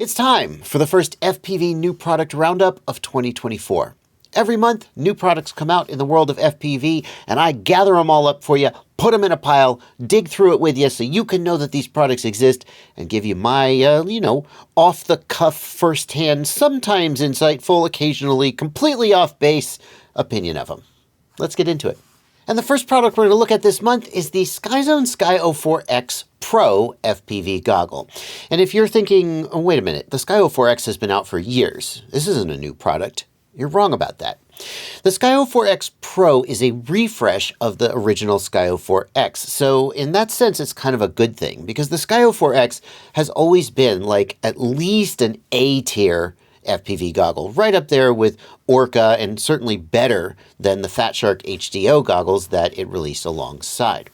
It's time for the first FPV new product roundup of 2024. Every month, new products come out in the world of FPV, and I gather them all up for you, put them in a pile, dig through it with you so you can know that these products exist, and give you my, off-the-cuff, first-hand, sometimes insightful, occasionally completely off-base opinion of them. Let's get into it. And the first product we're going to look at this month is the Skyzone Sky 04X Pro FPV goggle. And if you're thinking, oh, wait a minute, the Sky 04X has been out for years. This isn't a new product. You're wrong about that. The Sky 04X Pro is a refresh of the original Sky 04X. So in that sense, it's kind of a good thing because the Sky 04X has always been like at least an A-tier FPV goggle, right up there with Orca and certainly better than the Fat Shark HDO goggles that it released alongside.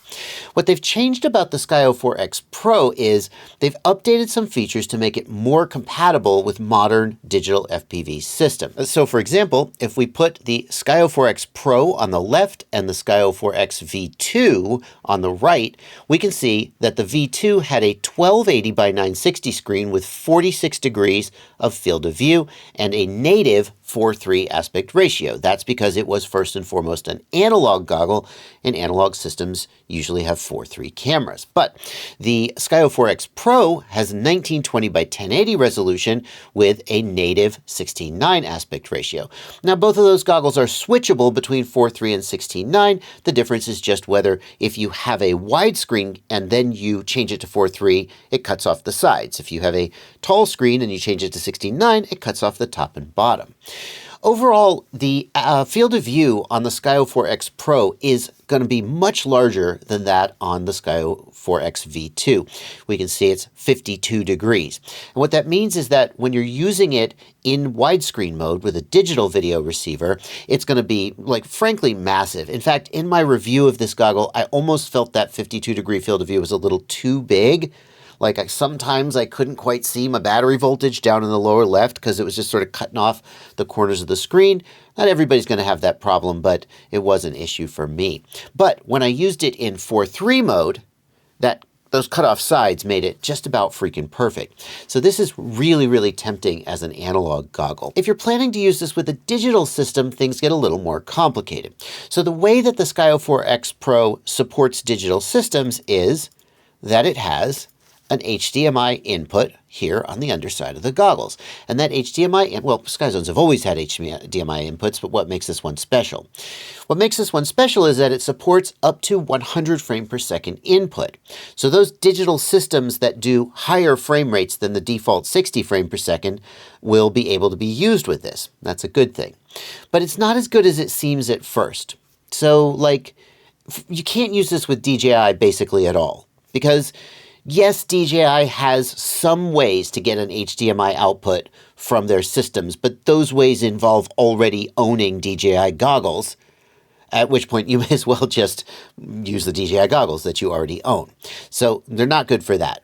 What they've changed about the Sky 04X Pro is they've updated some features to make it more compatible with modern digital FPV systems. So for example, if we put the Sky 04X Pro on the left and the Sky 04X V2 on the right, we can see that the V2 had a 1280 by 960 screen with 46 degrees of field of view and a native 4:3 aspect ratio. That's because it was first and foremost an analog goggle, and analog systems usually have 4:3 cameras. But the Sky 04X Pro has 1920 by 1080 resolution with a native 16:9 aspect ratio. Now both of those goggles are switchable between 4:3 and 16:9. The difference is just whether if you have a widescreen and then you change it to 4:3, it cuts off the sides. If you have a tall screen and you change it to 16:9, it cuts off the top and bottom. Overall, the field of view on the Sky 04X Pro is going to be much larger than that on the Sky 04X V2. We can see it's 52 degrees. And what that means is that when you're using it in widescreen mode with a digital video receiver, it's going to be, like, frankly, massive. In fact, in my review of this goggle, I almost felt that 52 degree field of view was a little too big. Like sometimes I couldn't quite see my battery voltage down in the lower left because it was just sort of cutting off the corners of the screen. Not everybody's going to have that problem, but it was an issue for me. But when I used it in 4:3 mode, those cut-off sides made it just about freaking perfect. So this is really, really tempting as an analog goggle. If you're planning to use this with a digital system, things get a little more complicated. So the way that the Sky 04X Pro supports digital systems is that it has an HDMI input here on the underside of the goggles. And that HDMI, well, Skyzones have always had HDMI inputs, but what makes this one special? What makes this one special is that it supports up to 100 frame per second input. So those digital systems that do higher frame rates than the default 60 frame per second will be able to be used with this. That's a good thing. But it's not as good as it seems at first. So, like, you can't use this with DJI basically at all. Because yes, DJI has some ways to get an HDMI output from their systems, but those ways involve already owning DJI goggles, at which point you may as well just use the DJI goggles that you already own. So they're not good for that.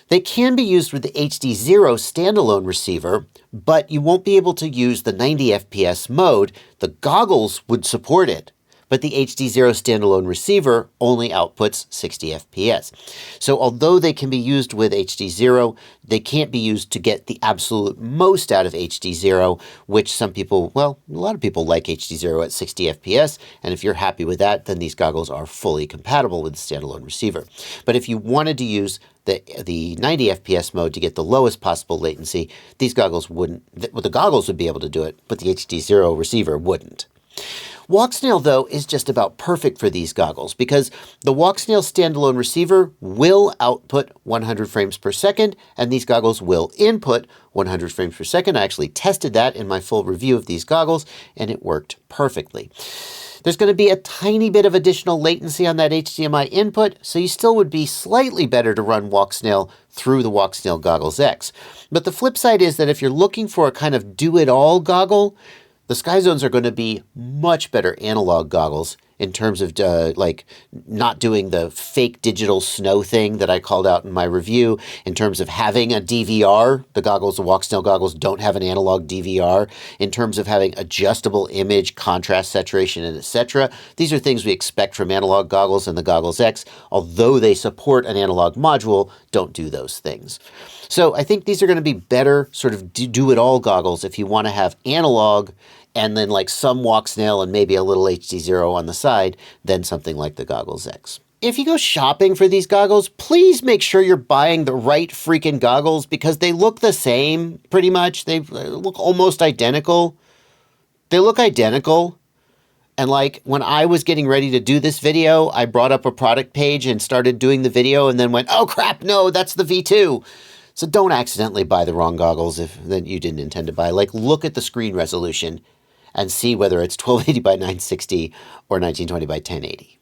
They can be used with the HDZero standalone receiver, but you won't be able to use the 90 FPS mode. The goggles would support it, but the HDZero standalone receiver only outputs 60 FPS. So although they can be used with HDZero, they can't be used to get the absolute most out of HDZero, which some people, well, a lot of people like HDZero at 60 FPS, and if you're happy with that, then these goggles are fully compatible with the standalone receiver. But if you wanted to use the 90 FPS mode to get the lowest possible latency, these goggles wouldn't, well, the goggles would be able to do it, but the HDZero receiver wouldn't. Walksnail, though, is just about perfect for these goggles because the Walksnail standalone receiver will output 100 frames per second, and these goggles will input 100 frames per second. I actually tested that in my full review of these goggles, and it worked perfectly. There's going to be a tiny bit of additional latency on that HDMI input, so you still would be slightly better to run Walksnail through the Walksnail Goggles X. But the flip side is that if you're looking for a kind of do-it-all goggle, the Skyzones are going to be much better analog goggles in terms of like not doing the fake digital snow thing that I called out in my review, in terms of having a DVR. The goggles, the walk snail goggles, don't have an analog DVR. In terms of having adjustable image, contrast, saturation, and etc. These are things we expect from analog goggles, and the Goggles X, although they support an analog module, don't do those things. So I think these are going to be better sort of do-it-all goggles if you want to have analog and then like some walk snail and maybe a little HDZero on the side than something like the Goggles X. If you go shopping for these goggles, please make sure you're buying the right freaking goggles, because they look the same pretty much. They look almost identical. They look identical. And like when I was getting ready to do this video, I brought up a product page and started doing the video and then went, oh crap, no, that's the V2. So don't accidentally buy the wrong goggles that you didn't intend to buy. Like, look at the screen resolution and see whether it's 1280 by 960 or 1920 by 1080.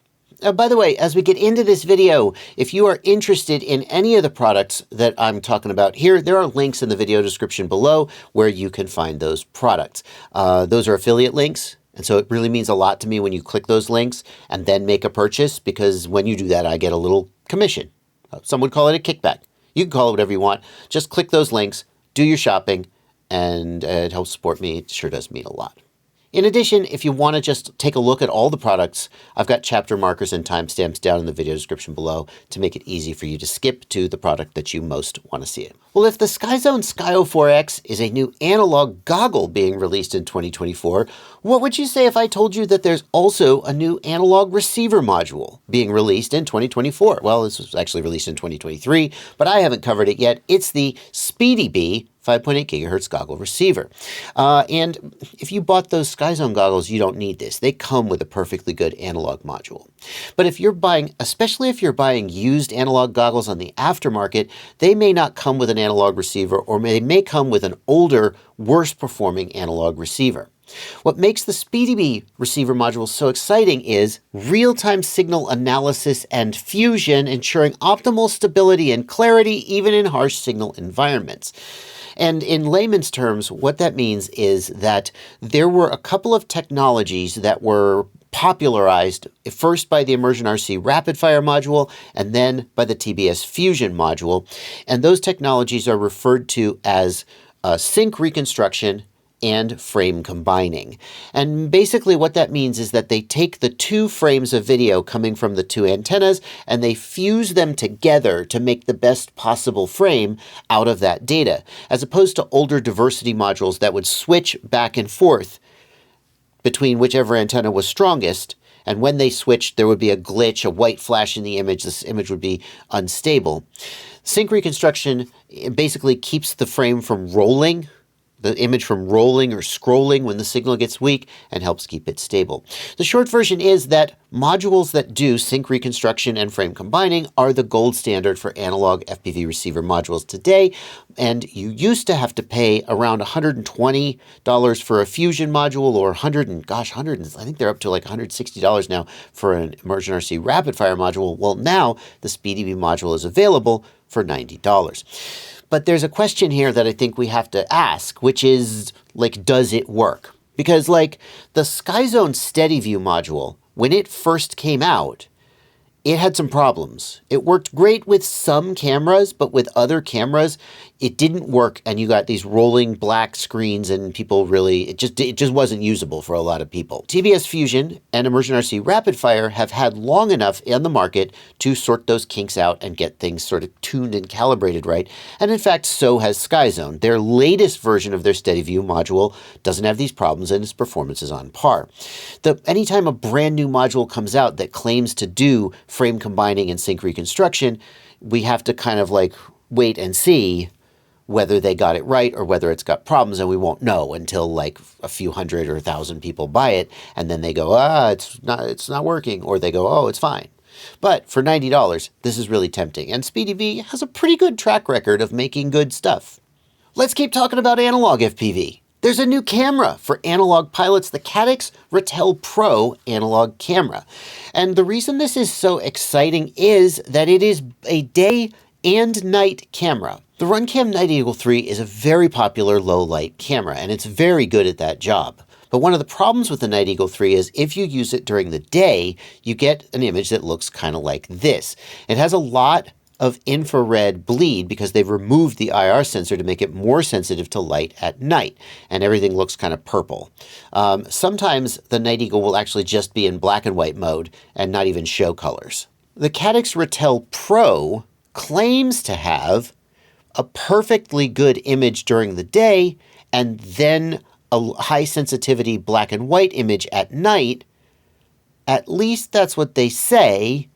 By the way, as we get into this video, if you are interested in any of the products that I'm talking about here, there are links in the video description below where you can find those products. Those are affiliate links. And so it really means a lot to me when you click those links and then make a purchase, because when you do that, I get a little commission. Some would call it a kickback. You can call it whatever you want. Just click those links, do your shopping, and it helps support me. It sure does mean a lot. In addition, if you want to just take a look at all the products, I've got chapter markers and timestamps down in the video description below to make it easy for you to skip to the product that you most want to see it. Well, if the Skyzone Skyo 4X is a new analog goggle being released in 2024, what would you say if I told you that there's also a new analog receiver module being released in 2024? Well, this was actually released in 2023, but I haven't covered it yet. It's the Speedybee 5.8 gigahertz goggle receiver. And if you bought those Skyzone goggles, you don't need this. They come with a perfectly good analog module. But if you're buying, especially if you're buying used analog goggles on the aftermarket, they may not come with an analog receiver, or they may come with an older, worse performing analog receiver. What makes the Speedybee receiver module so exciting is real-time signal analysis and fusion, ensuring optimal stability and clarity even in harsh signal environments. And in layman's terms, what that means is that there were a couple of technologies that were popularized first by the ImmersionRC Rapid Fire module and then by the TBS Fusion module. And those technologies are referred to as sync reconstruction and frame combining. And basically what that means is that they take the two frames of video coming from the two antennas and they fuse them together to make the best possible frame out of that data, as opposed to older diversity modules that would switch back and forth between whichever antenna was strongest. And when they switched, there would be a glitch, a white flash in the image. This image would be unstable. Sync reconstruction basically keeps the frame from rolling, the image from rolling or scrolling when the signal gets weak, and helps keep it stable. The short version is that modules that do sync reconstruction and frame combining are the gold standard for analog FPV receiver modules today. And you used to have to pay around $120 for a Fusion module, or I think they're up to like $160 now for an ImmersionRC Rapid Fire module. Well, now the Speedybee module is available for $90. But there's a question here that I think we have to ask, which is, like, does it work? Because, like, the Skyzone SteadyView module, when it first came out, it had some problems. It worked great with some cameras, but with other cameras, it didn't work, and you got these rolling black screens, and people really, it just wasn't usable for a lot of people. TBS Fusion and ImmersionRC Rapid Fire have had long enough in the market to sort those kinks out and get things sort of tuned and calibrated right. And in fact, so has Skyzone. Their latest version of their SteadyView module doesn't have these problems, and its performance is on par. Anytime a brand new module comes out that claims to do frame combining and sync reconstruction, we have to kind of like wait and see whether they got it right or whether it's got problems, and we won't know until like a few hundred or 1,000 people buy it, and then they go, it's not working, or they go, oh, it's fine. But for $90, this is really tempting, and Speedybee has a pretty good track record of making good stuff. Let's keep talking about analog FPV. There's a new camera for analog pilots, the Caddx Ratel Pro analog camera. And the reason this is so exciting is that it is a day and night camera. The Runcam Night Eagle 3 is a very popular low light camera, and it's very good at that job. But one of the problems with the Night Eagle 3 is if you use it during the day, you get an image that looks kind of like this. It has a lot of infrared bleed because they've removed the IR sensor to make it more sensitive to light at night, and everything looks kind of purple. Sometimes the Night Eagle will actually just be in black and white mode and not even show colors. The Caddx Ratel Pro claims to have a perfectly good image during the day and then a high sensitivity black and white image at night. At least that's what they say,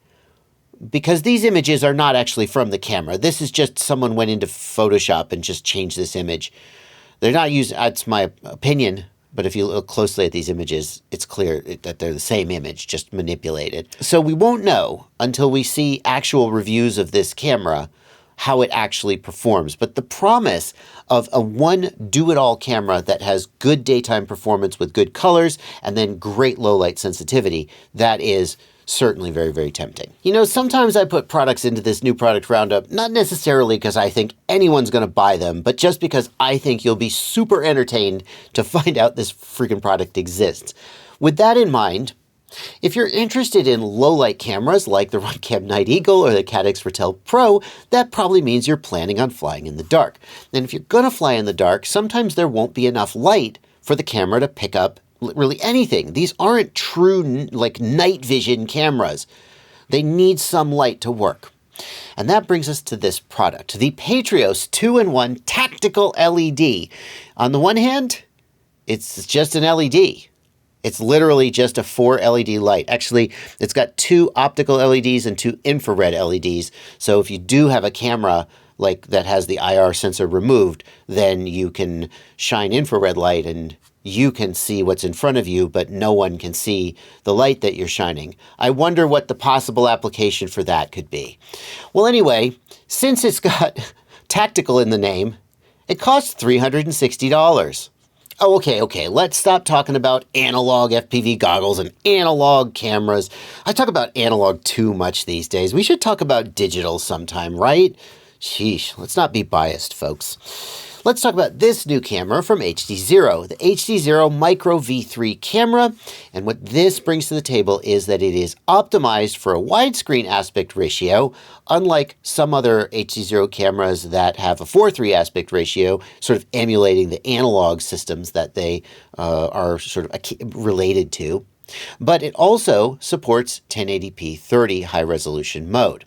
because these images are not actually from the camera. This is just someone went into Photoshop and just changed this image. They're not using, that's my opinion, but if you look closely at these images, it's clear that they're the same image, just manipulated. So we won't know until we see actual reviews of this camera how it actually performs. But the promise of a one do-it-all camera that has good daytime performance with good colors and then great low light sensitivity, that is certainly very, very tempting. You know, sometimes I put products into this new product roundup, not necessarily because I think anyone's going to buy them, but just because I think you'll be super entertained to find out this freaking product exists. With that in mind, if you're interested in low-light cameras like the Runcam Night Eagle or the Caddx Ratel Pro, that probably means you're planning on flying in the dark. And if you're going to fly in the dark, sometimes there won't be enough light for the camera to pick up really anything. These aren't true like night vision cameras. They need some light to work. And that brings us to this product, the Patrios 2-in-1 Tactical LED. On the one hand, it's just an LED. It's literally just a 4 LED light. Actually, it's got 2 optical LEDs and 2 infrared LEDs. So if you do have a camera like that has the IR sensor removed, then you can shine infrared light and you can see what's in front of you, but no one can see the light that you're shining. I wonder what the possible application for that could be. Well, anyway, since it's got tactical in the name, it costs $360. Oh, okay, let's stop talking about analog FPV goggles and analog cameras. I talk about analog too much these days. We should talk about digital sometime, right? Sheesh, let's not be biased, folks. Let's talk about this new camera from HDZero, the HDZero Micro V3 camera. And what this brings to the table is that it is optimized for a widescreen aspect ratio, unlike some other HDZero cameras that have a 4:3 aspect ratio, sort of emulating the analog systems that they are sort of related to. But it also supports 1080p 30 high resolution mode.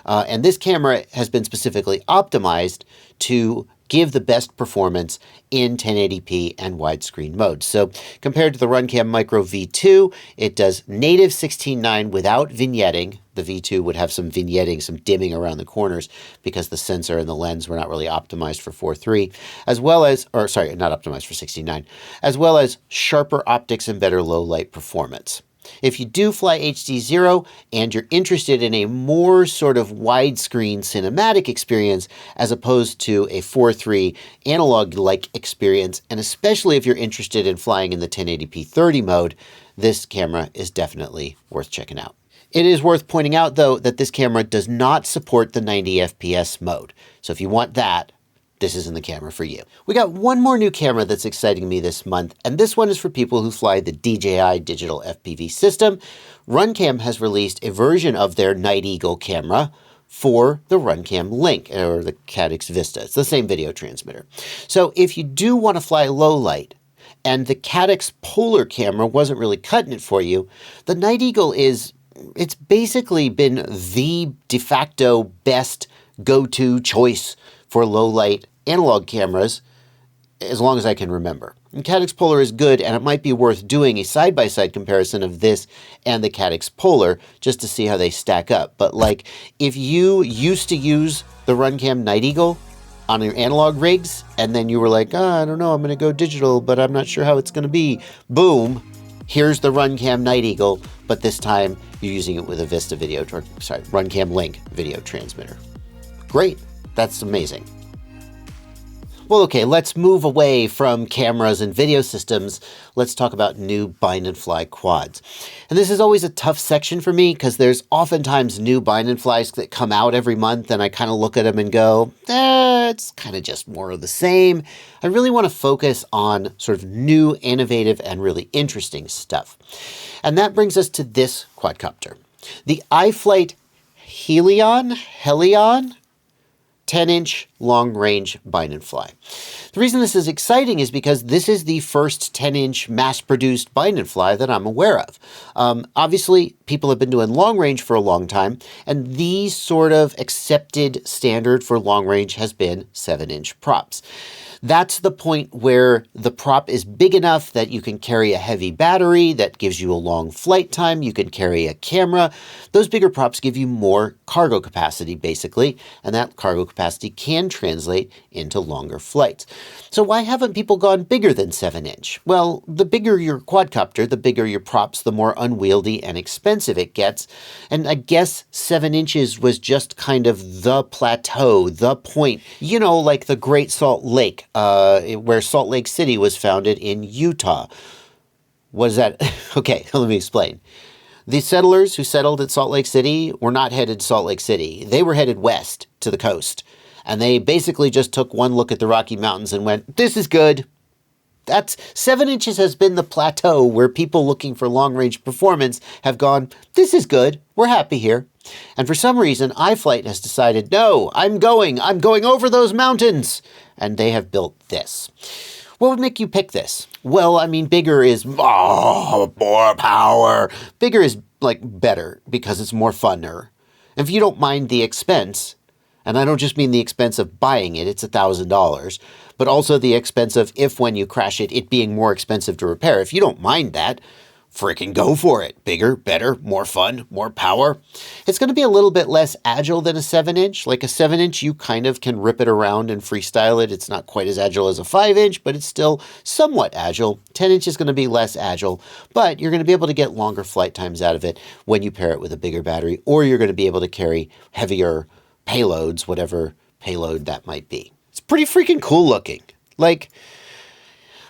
And this camera has been specifically optimized to give the best performance in 1080p and widescreen mode. So compared to the Runcam Micro V2, it does native 16:9 without vignetting. The V2 would have some vignetting, some dimming around the corners because the sensor and the lens were not really optimized for 4:3, as well as, or sorry, not optimized for 16:9, as well as sharper optics and better low light performance. If you do fly HDZero and you're interested in a more sort of widescreen cinematic experience as opposed to a 4:3 analog-like experience, and especially if you're interested in flying in the 1080p 30 mode, this camera is definitely worth checking out. It is worth pointing out, though, that this camera does not support the 90 FPS mode. So if you want that, this isn't the camera for you. We got one more new camera that's exciting me this month, and this one is for people who fly the DJI digital FPV system. Runcam has released a version of their Night Eagle camera for the Runcam Link, or the Caddx Vista. It's the same video transmitter. So if you do want to fly low light, and the Caddx Polar camera wasn't really cutting it for you, the Night Eagle it's basically been the de facto best go-to choice for low-light analog cameras, as long as I can remember. And Caddx Polar is good, and it might be worth doing a side-by-side comparison of this and the Caddx Polar just to see how they stack up. But like, if you used to use the Runcam Night Eagle on your analog rigs, and then you were like, I don't know, I'm going to go digital, but I'm not sure how it's going to be. Boom, here's the Runcam Night Eagle, but this time you're using it with a Vista Runcam Link video transmitter. Great. That's amazing. Well, okay, let's move away from cameras and video systems. Let's talk about new bind and fly quads. And this is always a tough section for me because there's oftentimes new bind and flies that come out every month, and I kind of look at them and go, it's kind of just more of the same. I really want to focus on sort of new, innovative, and really interesting stuff. And that brings us to this quadcopter. The iFlight HeLION 10-inch long-range bind and fly. The reason this is exciting is because this is the first 10-inch mass-produced bind and fly that I'm aware of. Obviously, people have been doing long range for a long time, and the sort of accepted standard for long range has been 7-inch props. That's the point where the prop is big enough that you can carry a heavy battery that gives you a long flight time. You can carry a camera. Those bigger props give you more cargo capacity, basically, and that cargo capacity can translate into longer flights. So why haven't people gone bigger than 7-inch? Well, the bigger your quadcopter, the bigger your props, the more unwieldy and expensive it gets. And I guess 7 inches was just kind of the plateau, the point. You know, like the Great Salt Lake, where Salt Lake City was founded in Utah. What is that? Okay, let me explain. The settlers who settled at Salt Lake City were not headed to Salt Lake City. They were headed west to the coast. And they basically just took one look at the Rocky Mountains and went, this is good. That's 7 inches has been the plateau where people looking for long-range performance have gone, this is good. We're happy here. And for some reason, iFlight has decided, no, I'm going over those mountains. And they have built this. What would make you pick this? Well, I mean, bigger is more power. Bigger is like better because it's more funner. If you don't mind the expense, and I don't just mean the expense of buying it, it's $1,000, but also the expense of if when you crash it, it being more expensive to repair. If you don't mind that, frickin' go for it. Bigger, better, more fun, more power. It's going to be a little bit less agile than a 7-inch. Like a 7-inch, you kind of can rip it around and freestyle it. It's not quite as agile as a 5-inch, but it's still somewhat agile. 10-inch is going to be less agile, but you're going to be able to get longer flight times out of it when you pair it with a bigger battery, or you're going to be able to carry heavier payloads, whatever payload that might be. It's pretty freaking cool looking. Like,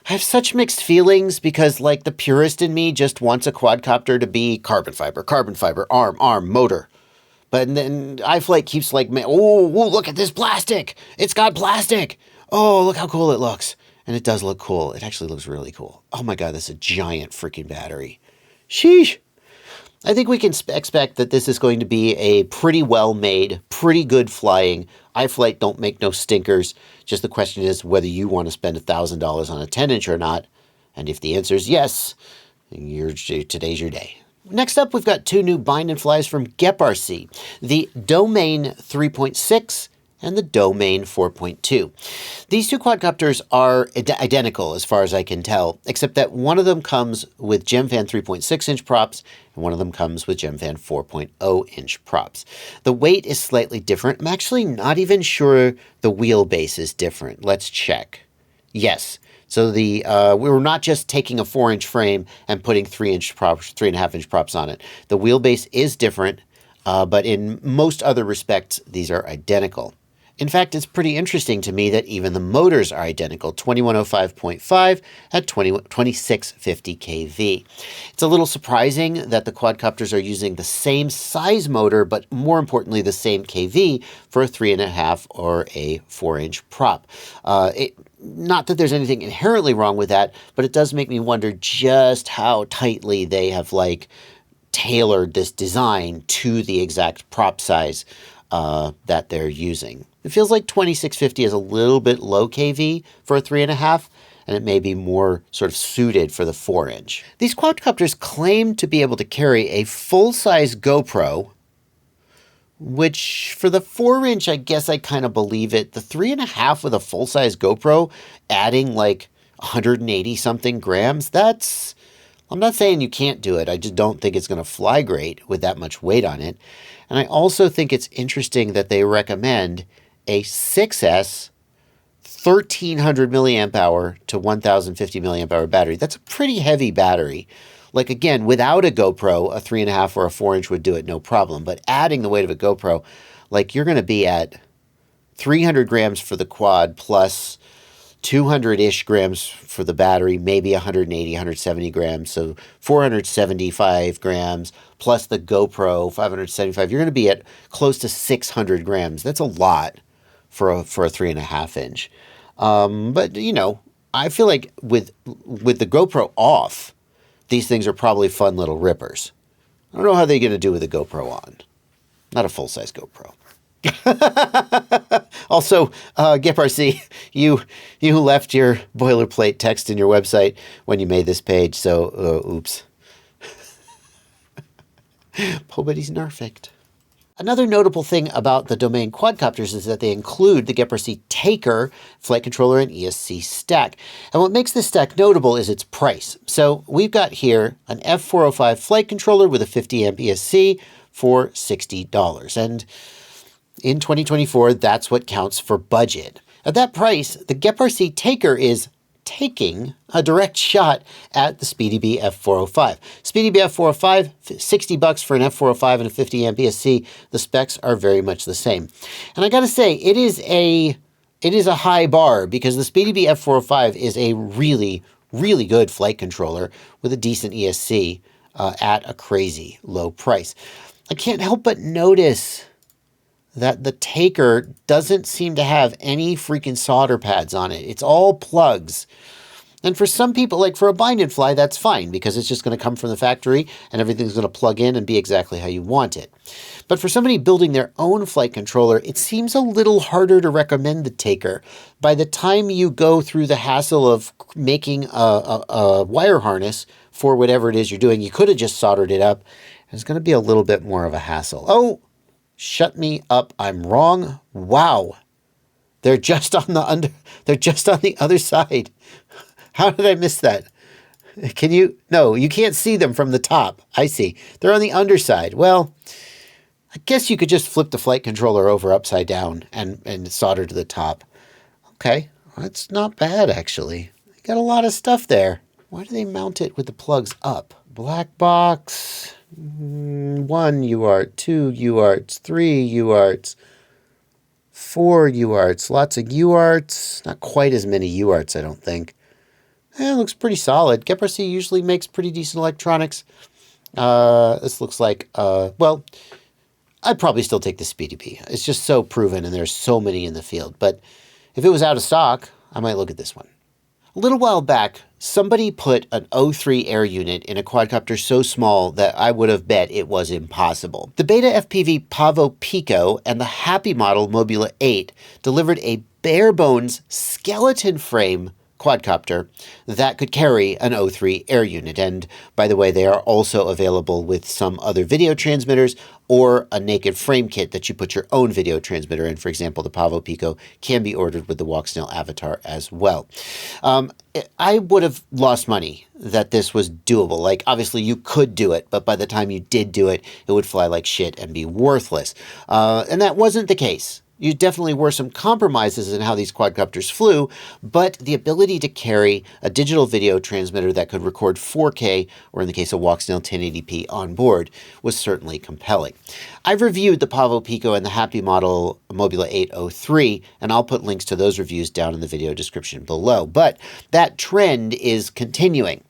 I have such mixed feelings because, like, the purist in me just wants a quadcopter to be carbon fiber, arm, motor. But then iFlight keeps like, oh, look at this plastic. It's got plastic. Oh, look how cool it looks. And it does look cool. It actually looks really cool. Oh my God, that's a giant freaking battery. Sheesh. I think we can expect that this is going to be a pretty well-made, pretty good flying. iFlight don't make no stinkers. Just the question is whether you want to spend $1,000 on a 10-inch or not. And if the answer is yes, today's your day. Next up, we've got two new bind and flies from GEPRC, the Domain 3.6 and the Domain 4.2. These two quadcopters are identical as far as I can tell, except that one of them comes with GemFan 3.6-inch props, and one of them comes with GemFan 4.0-inch props. The weight is slightly different. I'm actually not even sure the wheelbase is different. Let's check. Yes. So we were not just taking a 4-inch frame and putting 3-inch props, 3.5-inch props on it. The wheelbase is different, but in most other respects, these are identical. In fact, it's pretty interesting to me that even the motors are identical, 2105.5 at 2650 kV. It's a little surprising that the quadcopters are using the same size motor, but more importantly, the same kV for a 3.5 or a 4-inch prop. Not that there's anything inherently wrong with that, but it does make me wonder just how tightly they have tailored this design to the exact prop size that they're using. It feels like 2650 is a little bit low kV for a 3.5, and it may be more sort of suited for the 4-inch. These quadcopters claim to be able to carry a full-size GoPro, which for the 4-inch, I guess I kind of believe it. The 3.5 with a full-size GoPro adding 180 something grams, I'm not saying you can't do it. I just don't think it's going to fly great with that much weight on it. And I also think it's interesting that they recommend a 6S 1300 milliamp hour to 1050 milliamp hour battery. That's a pretty heavy battery. Again, without a GoPro, a 3.5 or a 4-inch would do it no problem. But adding the weight of a GoPro, you're going to be at 300 grams for the quad plus 200-ish grams for the battery, maybe 180, 170 grams. So 475 grams plus the GoPro, 575. You're going to be at close to 600 grams. That's a lot for a 3.5 inch. But you know, I feel like with the GoPro off, these things are probably fun little rippers. I don't know how they're going to do with the GoPro on. Not a full-size GoPro. Also, GEPRC, you left your boilerplate text in your website when you made this page, so oops. Nobody's perfect. Another notable thing about the domain quadcopters is that they include the GEPRC Taker flight controller and ESC stack. And what makes this stack notable is its price. So we've got here an F405 flight controller with a 50 amp ESC for $60. And in 2024, that's what counts for budget. At that price, the GEPRC Taker is taking a direct shot at the Speedybee F405. Speedybee F405, $60 for an F405 and a 50 amp ESC. The specs are very much the same. And I gotta say, it is a high bar because the Speedybee F405 is a really, really good flight controller with a decent ESC at a crazy low price. I can't help but notice that the Taker doesn't seem to have any freaking solder pads on it. It's all plugs. And for some people, like for a bind and fly, that's fine because it's just going to come from the factory and everything's going to plug in and be exactly how you want it. But for somebody building their own flight controller, it seems a little harder to recommend the Taker. By the time you go through the hassle of making a wire harness for whatever it is you're doing, you could have just soldered it up. It's going to be a little bit more of a hassle. Oh, shut me up. I'm wrong. Wow. They're just on the other side. How did I miss that? Can you? No, you can't see them from the top. I see. They're on the underside. Well, I guess you could just flip the flight controller over upside down and solder to the top. Okay. That's not bad, actually. They got a lot of stuff there. Why do they mount it with the plugs up? Black box. 1 UART, 2 UARTs, 3 UARTs, 4 UARTs, lots of UARTs, not quite as many UARTs, I don't think. It looks pretty solid. GEPRC usually makes pretty decent electronics. This looks like, well, I'd probably still take the Speedybee. It's just so proven and there's so many in the field. But if it was out of stock, I might look at this one. A little while back, somebody put an O3 air unit in a quadcopter so small that I would have bet it was impossible. The Beta FPV Pavo Pico and the Happy Model Mobula 8 delivered a bare bones skeleton frame quadcopter that could carry an O3 air unit. And by the way, they are also available with some other video transmitters or a naked frame kit that you put your own video transmitter in. For example, the Pavo Pico can be ordered with the Walksnail avatar as well. I would have lost money that this was doable. Like, obviously you could do it, but by the time you did do it, it would fly like shit and be worthless. And that wasn't the case. You definitely were some compromises in how these quadcopters flew, but the ability to carry a digital video transmitter that could record 4K, or in the case of Walksnail 1080p on board, was certainly compelling. I've reviewed the Pavo Pico and the Happy Model Mobula 8 O3, and I'll put links to those reviews down in the video description below. But that trend is continuing.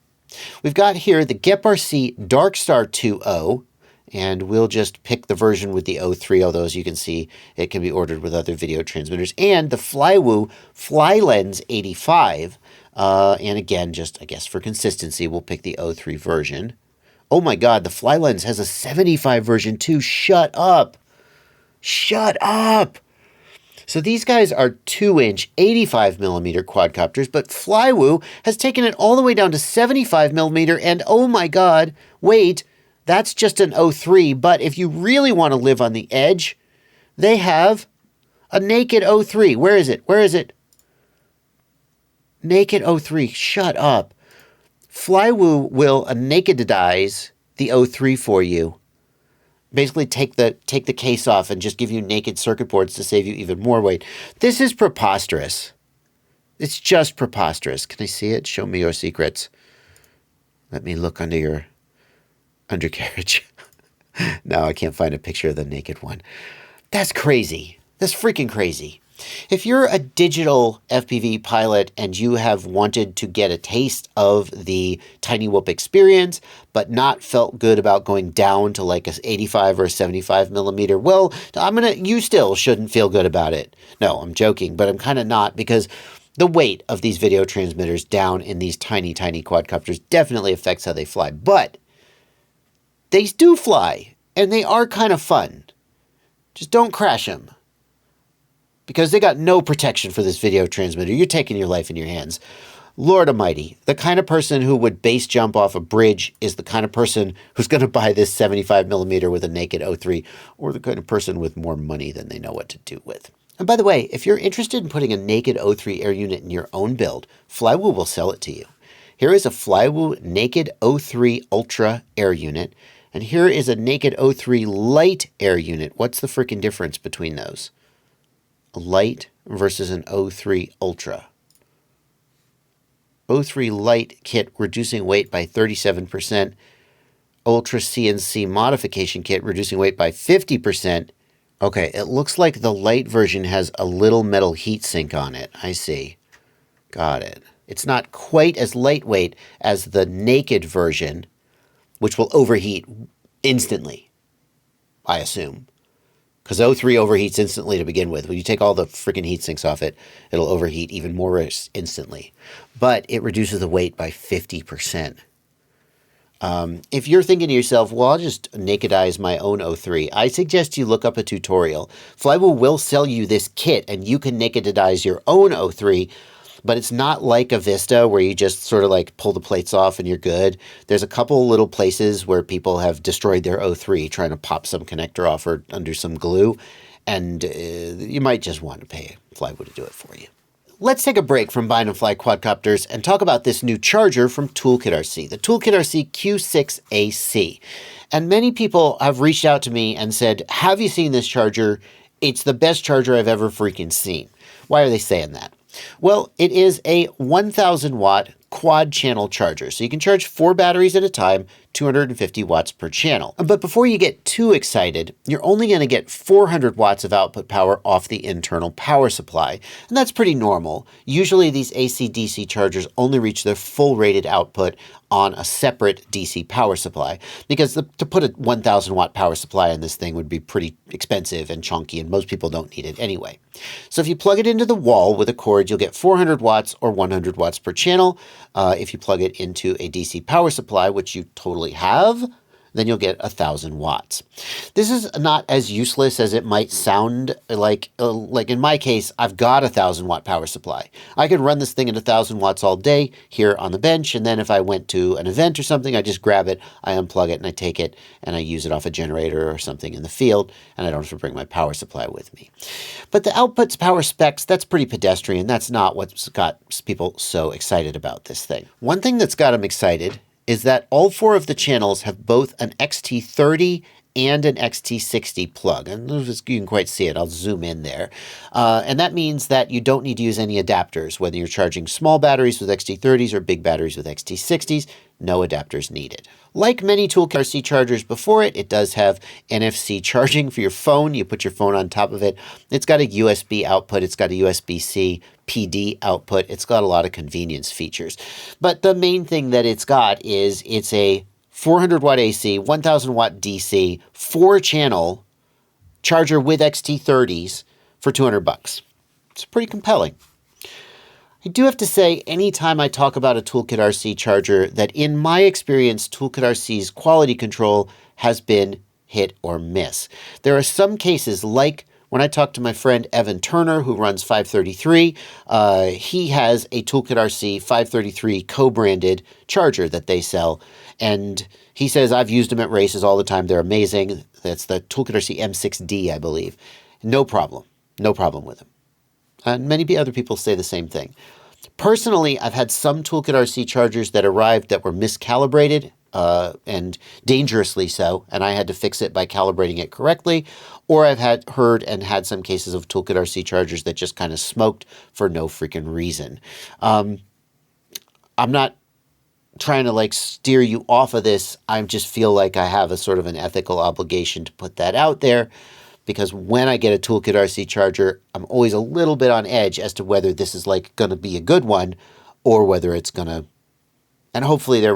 We've got here the GEPRC DarkStar20, and we'll just pick the version with the O3, although as you can see, it can be ordered with other video transmitters, and the Flywoo Flylens 85. And again, just I guess for consistency, we'll pick the O3 version. Oh my God, the Flylens has a 75 version too. Shut up. Shut up. So these guys are 2-inch, 85mm quadcopters, but Flywoo has taken it all the way down to 75mm, and oh my God, wait, that's just an O3, but if you really want to live on the edge, they have a Naked O3. Where is it? Where is it? Naked O3. Shut up. Flywoo will nakedize the O3 for you. Basically take the case off and just give you naked circuit boards to save you even more weight. This is preposterous. It's just preposterous. Can I see it? Show me your secrets. Let me look under your undercarriage. No, I can't find a picture of the naked one. That's crazy. That's freaking crazy. If you're a digital FPV pilot and you have wanted to get a taste of the tiny whoop experience, but not felt good about going down to like a 85 or a 75 millimeter, well, you still shouldn't feel good about it. No, I'm joking, but I'm kind of not, because the weight of these video transmitters down in these tiny, tiny quadcopters definitely affects how they fly. But they do fly, and they are kind of fun. Just don't crash them, because they got no protection for this video transmitter. You're taking your life in your hands. Lord Almighty, the kind of person who would base jump off a bridge is the kind of person who's going to buy this 75 millimeter with a Naked O3, or the kind of person with more money than they know what to do with. And by the way, if you're interested in putting a Naked O3 air unit in your own build, Flywoo will sell it to you. Here is a Flywoo Naked O3 Ultra air unit, and here is a Naked O3 Light air unit. What's the freaking difference between those? A Light versus an O3 Ultra. O3 Light kit reducing weight by 37%. Ultra CNC modification kit reducing weight by 50%. Okay, it looks like the light version has a little metal heatsink on it. I see. Got it. It's not quite as lightweight as the naked version, which will overheat instantly, I assume. Because O3 overheats instantly to begin with. When you take all the freaking heat sinks off it, it'll overheat even more instantly. But it reduces the weight by 50%. If you're thinking to yourself, well, I'll just nakedize my own O3, I suggest you look up a tutorial. Flywoo will sell you this kit, and you can nakedize your own O3, but it's not like a Vista where you just sort of like pull the plates off and you're good. There's a couple little places where people have destroyed their O3 trying to pop some connector off or under some glue, and you might just want to pay Flywoo to do it for you. Let's take a break from buy and fly quadcopters and talk about this new charger from ToolkitRC, the ToolkitRC Q6AC. And many people have reached out to me and said, have you seen this charger? It's the best charger I've ever freaking seen. Why are they saying that? Well, it is a 1,000 watt quad channel charger. So you can charge 4 batteries at a time, 250 watts per channel. But before you get too excited, you're only going to get 400 watts of output power off the internal power supply. And that's pretty normal. Usually these AC/DC chargers only reach their full rated output on a separate DC power supply, because to put a 1,000 watt power supply in this thing would be pretty expensive and chunky, and most people don't need it anyway. So if you plug it into the wall with a cord, you'll get 400 watts or 100 watts per channel. If you plug it into a DC power supply, which you totally have, then you'll get 1,000 watts. This is not as useless as it might sound. Like in my case, I've got 1,000 watt power supply. I could run this thing at 1,000 watts all day here on the bench, and then if I went to an event or something, I just grab it, I unplug it, and I take it, and I use it off a generator or something in the field, and I don't have to bring my power supply with me. But the outputs, power specs, that's pretty pedestrian. That's not what's got people so excited about this thing. One thing that's got them excited is that all 4 of the channels have both an XT30 and an XT60 plug. And you can quite see it. I'll zoom in there. And that means that you don't need to use any adapters, whether you're charging small batteries with XT30s or big batteries with XT60s. No adapters needed. Like many ToolkitRC chargers before it, it does have NFC charging for your phone. You put your phone on top of it. It's got a USB output. It's got a USB-C PD output. It's got a lot of convenience features. But the main thing that it's got is it's a 400 watt AC, 1,000 watt DC, 4-channel charger with XT30s for $200. It's pretty compelling. I do have to say, anytime I talk about a ToolkitRC charger, that in my experience, ToolkitRC's quality control has been hit or miss. There are some cases, like when I talked to my friend Evan Turner, who runs 533, he has a ToolkitRC 533 co-branded charger that they sell. And he says, I've used them at races all the time. They're amazing. That's the ToolkitRC M6D, I believe. No problem. No problem with them. And many other people say the same thing. Personally, I've had some ToolkitRC chargers that arrived that were miscalibrated, and dangerously so, and I had to fix it by calibrating it correctly. Or I've heard some cases of ToolkitRC chargers that just kind of smoked for no freaking reason. I'm not trying to steer you off of this. I just feel like I have a sort of an ethical obligation to put that out there, because when I get a ToolkitRC charger, I'm always a little bit on edge as to whether this is like going to be a good one or whether it's going to. And hopefully they're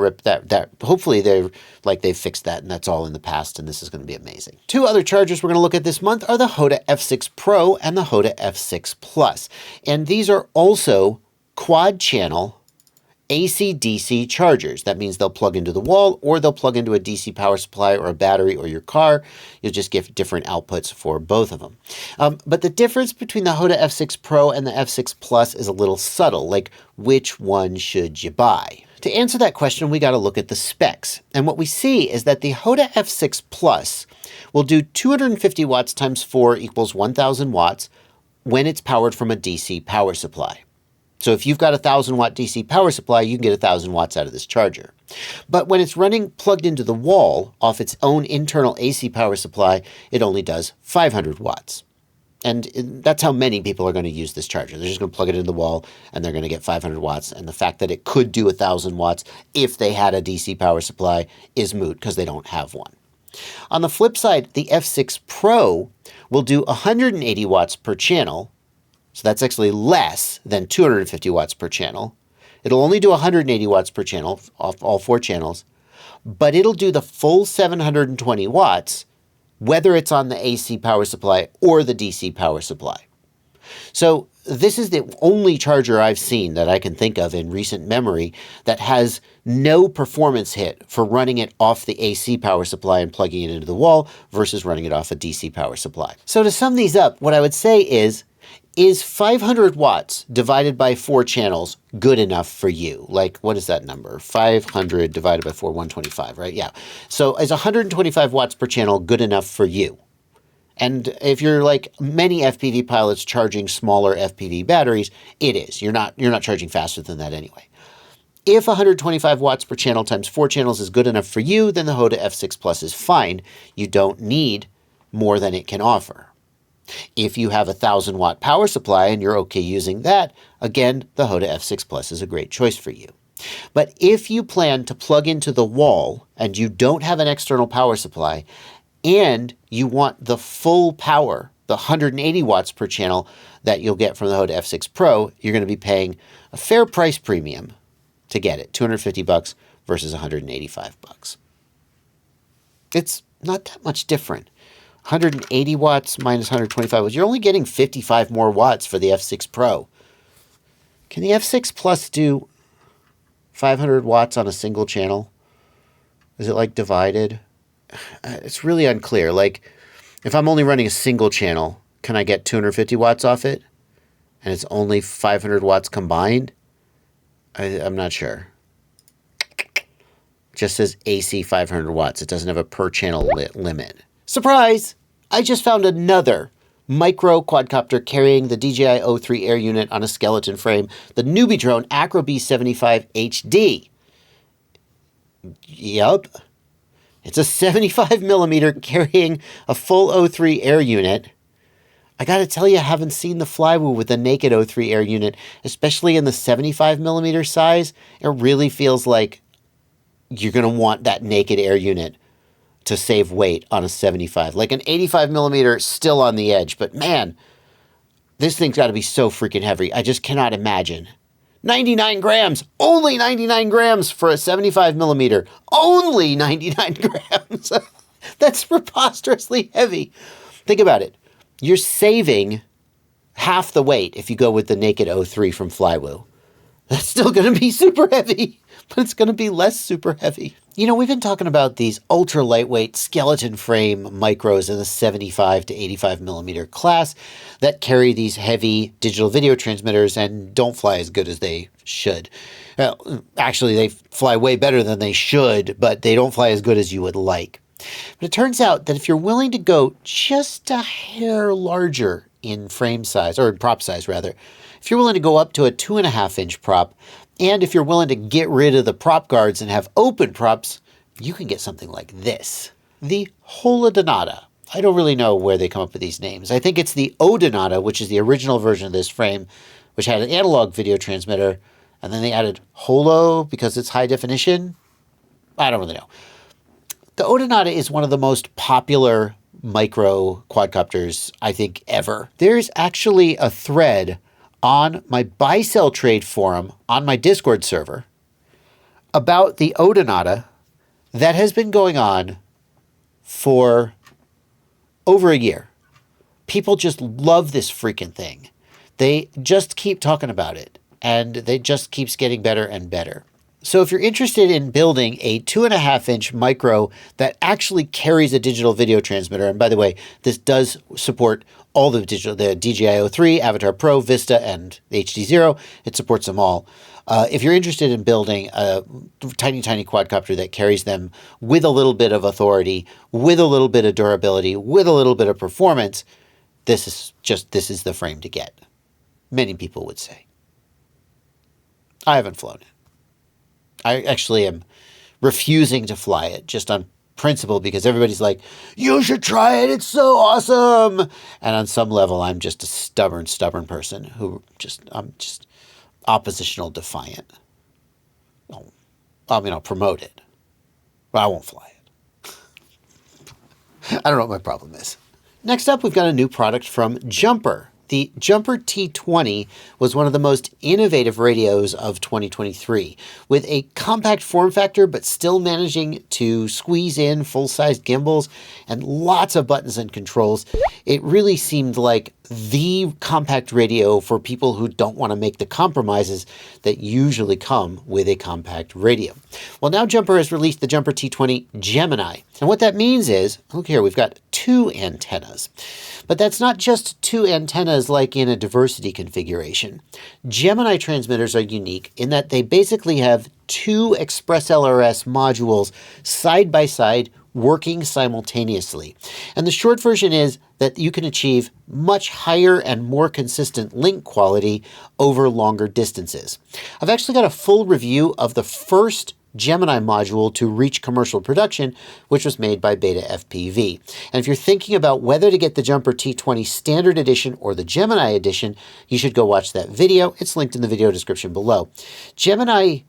like they've fixed that and that's all in the past and this is going to be amazing. Two other chargers we're going to look at this month are the Hoda F6 Pro and the Hoda F6 Plus. And these are also quad channel AC/DC chargers. That means they'll plug into the wall or they'll plug into a DC power supply or a battery or your car. You'll just get different outputs for both of them. But the difference between the Hoda F6 Pro and the F6 Plus is a little subtle, like which one should you buy? To answer that question, we got to look at the specs. And what we see is that the Hoda F6 Plus will do 250 watts times 4 equals 1,000 watts when it's powered from a DC power supply. So if you've got a 1,000 watt DC power supply, you can get 1,000 watts out of this charger. But when it's running plugged into the wall off its own internal AC power supply, it only does 500 watts. And that's how many people are going to use this charger. They're just going to plug it into the wall and they're going to get 500 watts. And the fact that it could do 1,000 watts if they had a DC power supply is moot because they don't have one. On the flip side, the F6 Pro will do 180 watts per channel. So that's actually less than 250 watts per channel. It'll only do 180 watts per channel off all 4 channels, but it'll do the full 720 watts whether it's on the AC power supply or the DC power supply. So this is the only charger I've seen that I can think of in recent memory that has no performance hit for running it off the AC power supply and plugging it into the wall versus running it off a DC power supply. So to sum these up, what I would say is 500 watts divided by 4 channels good enough for you? Like, what is that number? 500 divided by 4, 125, right? Yeah. So is 125 watts per channel good enough for you? And if you're like many FPV pilots charging smaller FPV batteries, it is. You're not charging faster than that anyway. If 125 watts per channel times 4 channels is good enough for you, then the Hoda F6 Plus is fine. You don't need more than it can offer. If you have a 1,000 watt power supply and you're okay using that, again, the Hoda F6 Plus is a great choice for you. But if you plan to plug into the wall and you don't have an external power supply and you want the full power, the 180 watts per channel that you'll get from the Hoda F6 Pro, you're going to be paying a fair price premium to get it, $250 versus $185. It's not that much different. 180 watts minus 125 watts. You're only getting 55 more watts for the F6 Pro. Can the F6 Plus do 500 watts on a single channel? Is it like divided? It's really unclear. Like, if I'm only running a single channel, can I get 250 watts off it? And it's only 500 watts combined? I'm not sure. It just says AC 500 watts. It doesn't have a per channel limit. Surprise! I just found another micro quadcopter carrying the DJI O3 air unit on a skeleton frame, the Newbeedrone Acrobee 75 HD. Yup. It's a 75 millimeter carrying a full O3 air unit. I gotta tell you, I haven't seen the Flywoo with the Naked O3 air unit, especially in the 75 millimeter size. It really feels like you're gonna want that Naked air unit to save weight on a 75. Like an 85 millimeter, still on the edge, but man, this thing's got to be so freaking heavy. I just cannot imagine. 99 grams, only 99 grams for a 75 millimeter, only 99 grams. That's preposterously heavy. Think about it. You're saving half the weight if you go with the Naked O3 from Flywoo. That's still going to be super heavy, but it's going to be less super heavy. You know, we've been talking about these ultra lightweight skeleton frame micros in the 75 to 85 millimeter class that carry these heavy digital video transmitters and don't fly as good as they should. Well, actually, they fly way better than they should, but they don't fly as good as you would like. But it turns out that if you're willing to go just a hair larger in frame size, or in prop size rather, if you're willing to go up to a 2.5 inch prop, and if you're willing to get rid of the prop guards and have open props, you can get something like this. The Holodonata. I don't really know where they come up with these names. I think it's the Odonata, which is the original version of this frame, which had an analog video transmitter, and then they added Holo because it's high definition. I don't really know. The Odonata is one of the most popular micro quadcopters, I think, ever. There's actually a thread on my buy sell trade forum on my Discord server about the Odonata that has been going on for over a year. People just love this freaking thing. They just keep talking about it, and it just keeps getting better and better. So if you're interested in building a 2.5-inch micro that actually carries a digital video transmitter, and by the way, this does support all the digital, the DJI O3, Avatar Pro, Vista, and HDZero. It supports them all. If you're interested in building a tiny, tiny quadcopter that carries them with a little bit of authority, with a little bit of durability, with a little bit of performance, this is the frame to get. Many people would say. I haven't flown it. I actually am refusing to fly it just on principle because everybody's like, you should try it. It's so awesome. And on some level, I'm just a stubborn person who I'm just oppositional defiant. I'll promote it, but I won't fly it. I don't know what my problem is. Next up, we've got a new product from Jumper. The Jumper T20 was one of the most innovative radios of 2023, with a compact form factor, but still managing to squeeze in full-sized gimbals and lots of buttons and controls. It really seemed like the compact radio for people who don't want to make the compromises that usually come with a compact radio. Well, now Jumper has released the Jumper T20 Gemini. And what that means is, look here, we've got 2 antennas. But that's not just 2 antennas like in a diversity configuration. Gemini transmitters are unique in that they basically have 2 ExpressLRS modules side by side working simultaneously. And the short version is that you can achieve much higher and more consistent link quality over longer distances. I've actually got a full review of the first Gemini module to reach commercial production, which was made by Beta FPV. And if you're thinking about whether to get the Jumper T20 Standard Edition or the Gemini Edition, you should go watch that video. It's linked in the video description below. Gemini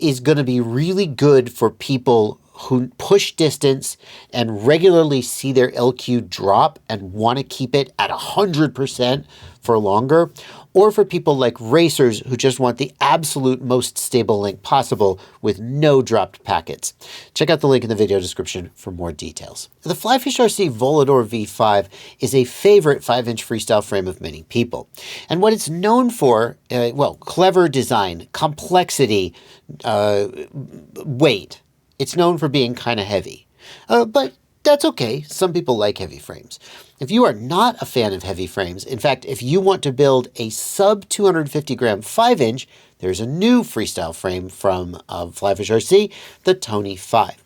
is going to be really good for people who push distance and regularly see their LQ drop and want to keep it at 100% for longer, or for people like racers who just want the absolute most stable link possible with no dropped packets. Check out the link in the video description for more details. The FlyfishRC Volador V5 is a favorite 5-inch freestyle frame of many people. And what it's known for, clever design, complexity, weight. It's known for being kind of heavy, but that's okay. Some people like heavy frames. If you are not a fan of heavy frames, in fact, if you want to build a sub 250 gram 5-inch, there's a new freestyle frame from FlyfishRC, the Tony 5.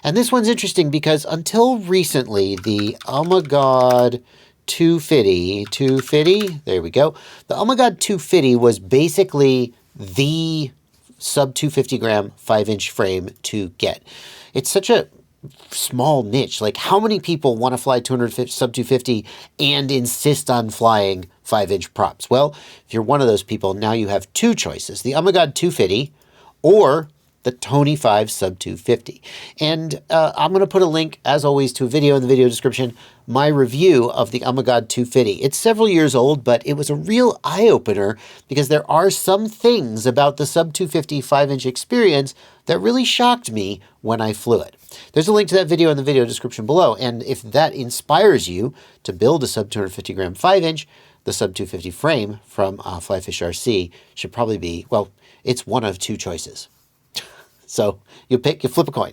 And this one's interesting because until recently, the Ummagawd 250, there we go. The Ummagawd 250 was basically the sub 250 gram 5-inch frame to get. It's such a small niche. Like, how many people want to fly sub 250 and insist on flying 5-inch props? Well, if you're one of those people, now you have 2 choices: the Ummagawd 250 or the Tony 5 sub 250. And I'm going to put a link, as always, to a video in the video description, my review of the Ummagawd 250. It's several years old, but it was a real eye-opener because there are some things about the sub 250 5-inch experience that really shocked me when I flew it. There's a link to that video in the video description below, and if that inspires you to build a sub 250 gram 5-inch, the sub 250 frame from FlyfishRC should probably be, well, it's one of 2 choices. So you flip a coin.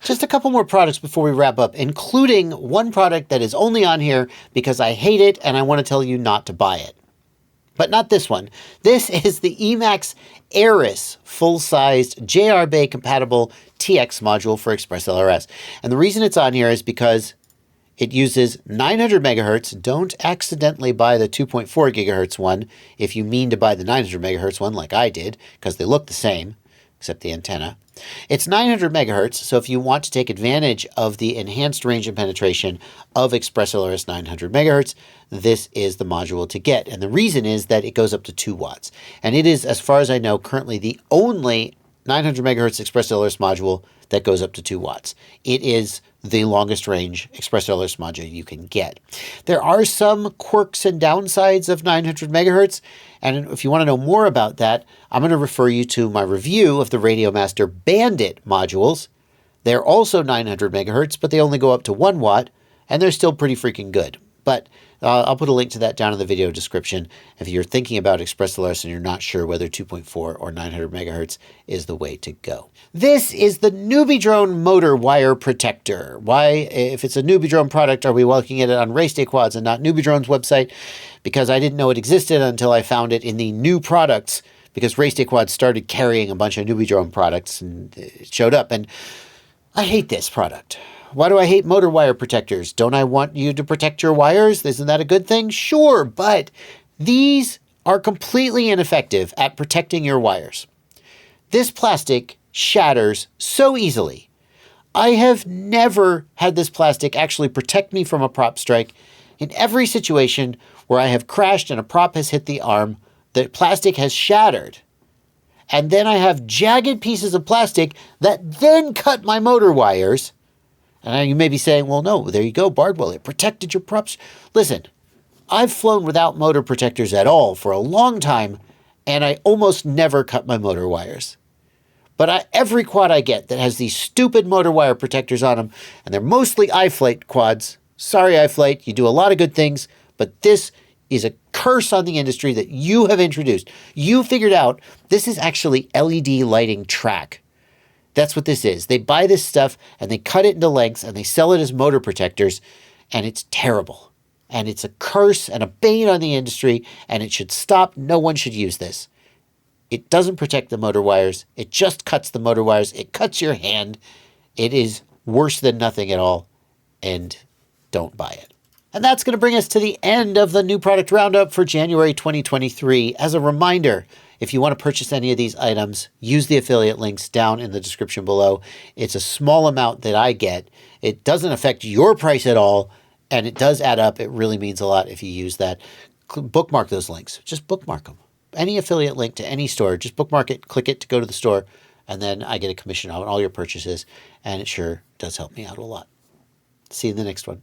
Just a couple more products before we wrap up, including one product that is only on here because I hate it and I want to tell you not to buy it. But not this one. This is the Emax Aeris full-sized JR Bay compatible TX module for ExpressLRS. And the reason it's on here is because it uses 900 megahertz. Don't accidentally buy the 2.4 gigahertz one if you mean to buy the 900 megahertz one like I did, because they look the same, except the antenna. It's 900 megahertz, so if you want to take advantage of the enhanced range and penetration of ExpressLRS 900 megahertz, this is the module to get. And the reason is that it goes up to 2 watts. And it is, as far as I know, currently the only 900 megahertz ExpressLRS module that goes up to 2 watts. It is the longest range ExpressLRS module you can get. There are some quirks and downsides of 900 megahertz, and if you want to know more about that, I'm going to refer you to my review of the RadioMaster Bandit modules. They're also 900 megahertz, but they only go up to 1 watt, and they're still pretty freaking good. But I'll put a link to that down in the video description if you're thinking about ExpressLRS and you're not sure whether 2.4 or 900 megahertz is the way to go. This is the Newbeedrone motor wire protector. Why, if it's a Newbeedrone product, are we looking at it on Race Day Quads and not Newbeedrone's website? Because I didn't know it existed until I found it in the new products, because Race Day Quads started carrying a bunch of Newbeedrone products and it showed up. And I hate this product. Why do I hate motor wire protectors? Don't I want you to protect your wires? Isn't that a good thing? Sure, but these are completely ineffective at protecting your wires. This plastic shatters so easily. I have never had this plastic actually protect me from a prop strike. In every situation where I have crashed and a prop has hit the arm, the plastic has shattered. And then I have jagged pieces of plastic that then cut my motor wires. And you may be saying, well, no, there you go, Bardwell, it protected your props. Listen, I've flown without motor protectors at all for a long time, and I almost never cut my motor wires. But every quad I get that has these stupid motor wire protectors on them, and they're mostly iFlight quads. Sorry, iFlight, you do a lot of good things, but this is a curse on the industry that you have introduced. You figured out this is actually LED lighting track. That's what this is. They buy this stuff and they cut it into lengths and they sell it as motor protectors, and it's terrible. And it's a curse and a bane on the industry, and it should stop. No one should use this. It doesn't protect the motor wires. It just cuts the motor wires. It cuts your hand. It is worse than nothing at all, and don't buy it. And that's going to bring us to the end of the new product roundup for January 2023. As a reminder, if you want to purchase any of these items, use the affiliate links down in the description below. It's a small amount that I get. It doesn't affect your price at all, and it does add up. It really means a lot if you use that. Bookmark those links. Just bookmark them. Any affiliate link to any store, just bookmark it, click it to go to the store, and then I get a commission on all your purchases, and it sure does help me out a lot. See you in the next one.